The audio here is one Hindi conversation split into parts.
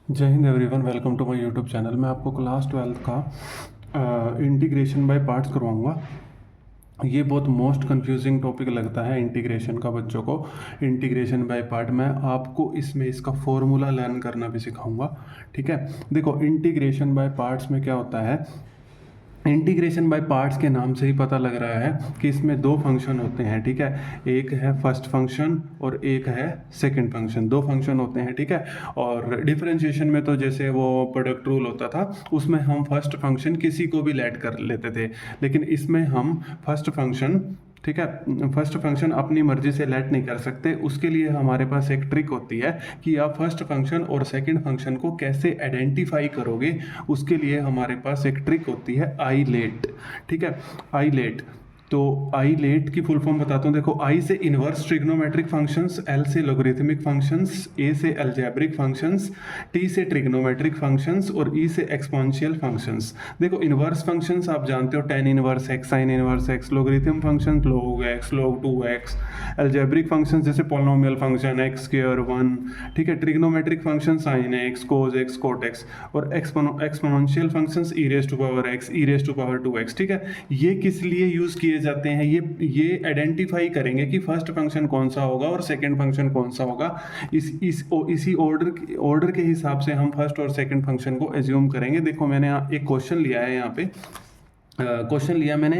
जय Hind everyone, welcome to my YouTube channel. मैं आपको क्लास 12th का इंटीग्रेशन बाय पार्ट्स करवाऊंगा। ये बहुत मोस्ट कंफ्यूजिंग टॉपिक लगता है इंटीग्रेशन का बच्चों को। इंटीग्रेशन बाय पार्ट मैं आपको इसमें इसका फॉर्मूला लर्न करना भी सिखाऊंगा। ठीक है, देखो इंटीग्रेशन बाय पार्ट्स में क्या होता है। इंटीग्रेशन बाय पार्ट्स के नाम से ही पता लग रहा है कि इसमें दो फंक्शन होते हैं। ठीक है, एक है फर्स्ट फंक्शन और एक है सेकंड फंक्शन। दो फंक्शन होते हैं। ठीक है, और डिफरेंशिएशन में तो जैसे वो प्रोडक्ट रूल होता था, उसमें हम फर्स्ट फंक्शन किसी को भी लेट कर लेते थे, लेकिन इसमें हम फर्स्ट फंक्शन, ठीक है, फर्स्ट फंक्शन अपनी मर्जी से लेट नहीं कर सकते। उसके लिए हमारे पास एक ट्रिक होती है कि आप फर्स्ट फंक्शन और सेकंड फंक्शन को कैसे आइडेंटिफाई करोगे। उसके लिए हमारे पास एक ट्रिक होती है आई लेट। ठीक है, आई लेट। तो आई लेट की फुल फॉर्म बताता हूँ। देखो, आई से इनवर्स ट्रिग्नोमेट्रिक फंक्शंस, एल से लोगरिथमिक फंक्शंस, ए से अलजेब्रिक फंक्शंस, टी से ट्रिग्नोमेट्रिक फंक्शंस और ई से एक्सपोनेंशियल फंक्शंस। देखो, इनवर्स फंक्शंस आप जानते हो, tan inverse x, sine inverse x, logarithm function log x, log 2x, algebraic functions जैसे पोलिनोमियल फंक्शन एक्स स्क्वायर 1। ठीक है, trigonometric function sine x, cos x, cot x, और exponential functions e raise to power x, e raise to power 2x। ठीक है, ये किस लिए यूज किए जाते हैं, ये आइडेंटिफाई करेंगे कि फर्स्ट फंक्शन कौन सा होगा और सेकंड फंक्शन कौन सा होगा। इसी ऑर्डर के हिसाब से हम फर्स्ट और सेकंड फंक्शन को एज्यूम करेंगे। देखो, मैंने एक क्वेश्चन लिया है यहाँ पे। क्वेश्चन लिया मैंने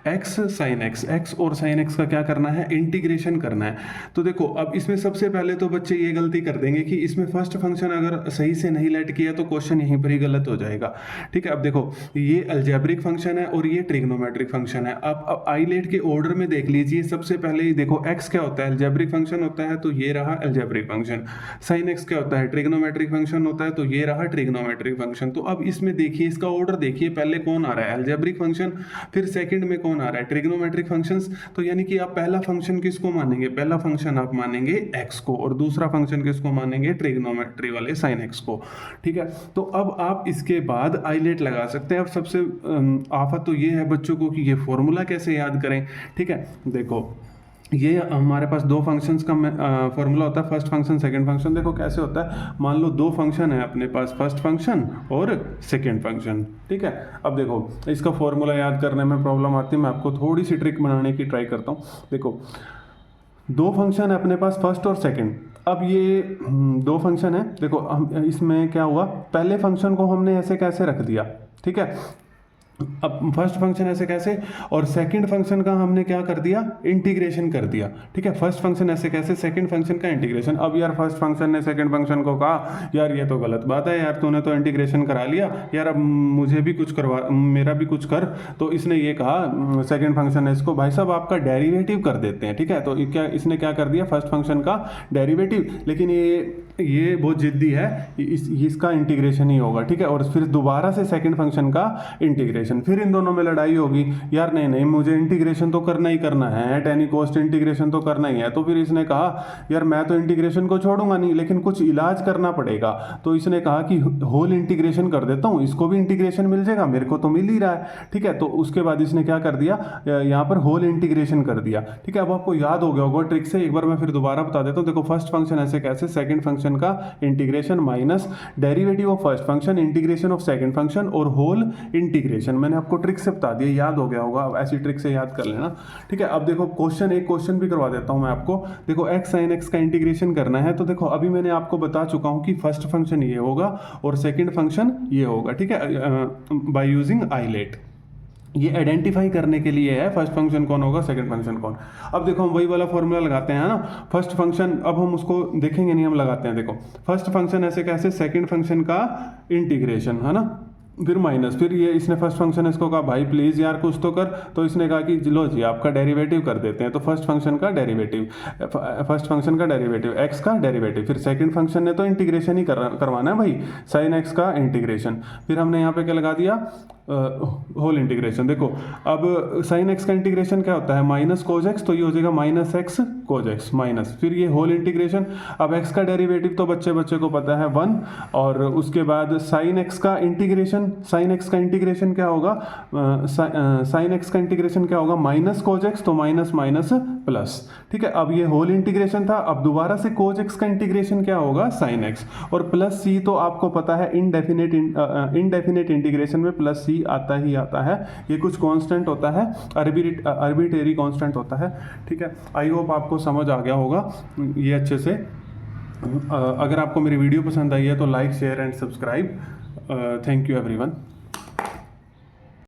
एक्स साइन एक्स, एक्स और साइन एक्स का क्या करना है, इंटीग्रेशन करना है। तो देखो, अब इसमें सबसे पहले तो बच्चे ये गलती कर देंगे कि इसमें फर्स्ट फंक्शन अगर सही से नहीं लेट किया तो क्वेश्चन यहीं पर ही गलत हो जाएगा। ठीक है, अब देखो, ये अलजेब्रिक फंक्शन है और ये ट्रिग्नोमेट्रिक फंक्शन है। अब आई लेट के ऑर्डर में देख लीजिए। सबसे पहले ही देखो, एक्स क्या होता है, अलजेब्रिक फंक्शन होता है, तो ये रहा अलजेब्रिक फंक्शन। साइन एक्स क्या होता है, ट्रिग्नोमेट्रिक फंक्शन होता है, तो ये रहा ट्रिग्नोमेट्रिक फंक्शन। तो अब इसमें देखिए, इसका ऑर्डर देखिए, पहले कौन आ रहा है, अलजेब्रिक फंक्शन, फिर सेकंड में कौन आ रहा है, ट्रिग्नोमेट्रिक फंक्शंस। तो यानी कि आप पहला फंक्शन किसको मानेंगे, पहला फंक्शन आप मानेंगे एक्स को, और दूसरा फंक्शन किसको मानेंगे, ट्रिग्नोमेट्री वाले साइन एक्स को। ठीक है, तो अब आप इसके बाद आइलेट लगा सकते हैं। अब सबसे आफत तो ये है बच्चों को कि ये फॉर्मूला कैसे याद करें। ठीक है, देखो, ये हमारे पास दो फंक्शंस का फॉर्मूला होता है, फर्स्ट फंक्शन सेकंड फंक्शन। देखो कैसे होता है, मान लो दो फंक्शन है अपने पास, फर्स्ट फंक्शन और सेकंड फंक्शन। ठीक है, अब देखो, इसका फॉर्मूला याद करने में प्रॉब्लम आती है, मैं आपको थोड़ी सी ट्रिक बनाने की ट्राई करता हूँ। देखो, दो फंक्शन है अपने पास, फर्स्ट और सेकंड। अब ये दो फंक्शन है। देखो, हम इसमें क्या हुआ, पहले फंक्शन को हमने ऐसे कैसे रख दिया। ठीक है, अब फर्स्ट फंक्शन ऐसे कैसे, और सेकंड फंक्शन का हमने क्या कर दिया, इंटीग्रेशन कर दिया। ठीक है, फर्स्ट फंक्शन ऐसे कैसे, सेकंड फंक्शन का इंटीग्रेशन। अब यार फर्स्ट फंक्शन ने सेकंड फंक्शन को कहा, यार ये तो गलत बात है यार, तूने तो इंटीग्रेशन करा लिया यार, अब मुझे भी कुछ करवा, मेरा भी कुछ कर। तो इसने ये कहा, सेकंड फंक्शन है, इसको भाई साहब आपका डेरिवेटिव कर देते हैं। ठीक है, तो क्या इसने क्या कर दिया, फर्स्ट फंक्शन का डेरिवेटिव। लेकिन ये बहुत जिद्दी है, इसका इंटीग्रेशन ही होगा। ठीक है, और फिर दोबारा से सेकंड फंक्शन का इंटीग्रेशन, फिर इन दोनों में लड़ाई होगी, यार नहीं नहीं मुझे इंटीग्रेशन तो करना ही करना है, एट एनी कॉस्ट इंटीग्रेशन तो करना ही है। तो फिर इसने कहा, यार मैं तो इंटीग्रेशन को छोड़ूंगा नहीं, लेकिन कुछ इलाज करना पड़ेगा। तो इसने कहा कि होल इंटीग्रेशन कर देता हूँ, इसको भी इंटीग्रेशन मिल जाएगा, मेरे को तो मिल ही रहा है। ठीक है, तो उसके बाद इसने क्या कर दिया, यहाँ पर होल इंटीग्रेशन कर दिया। ठीक है, अब आपको याद हो गया होगा ट्रिक से, एक बार मैं फिर दोबारा बता देता हूँ। देखो, फर्स्ट फंक्शन ऐसे कैसे, सेकंड फंक्शन का integration minus derivative of first function, integration of second function और होल इंटीग्रेशन। मैंने आपको ट्रिक से बता दिया, याद हो गया होगा, अब ऐसी ट्रिक से याद कर लेना। ठीक है, अब देखो एक क्वेश्चन भी करवा देता हूं मैं आपको। देखो, एक्स साइन एक्स का इंटीग्रेशन करना है। तो देखो, अभी मैंने आपको बता चुका हूं कि फर्स्ट फंक्शन ये होगा और सेकंड फंक्शन ये होगा। ठीक है, बाय यूजिंग आइलेट, ये आइडेंटिफाई करने के लिए है फर्स्ट फंक्शन कौन होगा, सेकंड फंक्शन कौन। अब देखो, हम वही वाला फॉर्मूला लगाते हैं ना, फर्स्ट फंक्शन, अब हम उसको देखेंगे नहीं, हम लगाते हैं। देखो, फर्स्ट फंक्शन ऐसे कैसे, सेकंड फंक्शन का इंटीग्रेशन है ना, फिर माइनस, फिर ये इसने फर्स्ट फंक्शन इसको कहा, भाई प्लीज यार कुछ तो कर। तो इसने कहा कि लो जी आपका डेरिवेटिव कर देते हैं। तो फर्स्ट फंक्शन का डेरिवेटिव, एक्स का डेरिवेटिव, फिर सेकंड फंक्शन ने तो इंटीग्रेशन ही करवाना है भाई, साइन एक्स का इंटीग्रेशन। फिर हमने यहाँ पे क्या लगा दिया, होल इंटीग्रेशन। देखो, अब साइन एक्स का इंटीग्रेशन क्या होता है, माइनस कोज एक्स, तो ये हो जाएगा minus x cos x minus, फिर ये होल इंटीग्रेशन। अब एक्स का डेरिवेटिव तो बच्चे को पता है 1, और उसके बाद साइन एक्स का इंटीग्रेशन, साइन एक्स का इंटीग्रेशन क्या होगा, साइन एक्स का इंटीग्रेशन क्या होगा, माइनस कोज एक्स, तो माइनस माइनस प्लस। ठीक है, अब ये होल इंटीग्रेशन था, अब दोबारा से कोज एक्स का इंटीग्रेशन क्या होगा, साइन एक्स। और प्लस सी तो आपको पता है इनडेफिनेट इंटीग्रेशन में प्लस सी आता ही आता है, ये कुछ कांस्टेंट होता है, आर्बिट्रेरी कांस्टेंट होता है। ठीक है, आई होप आपको समझ आ गया होगा ये अच्छे से। अगर आपको मेरी वीडियो पसंद आई है तो like share and subscribe. Thank you everyone.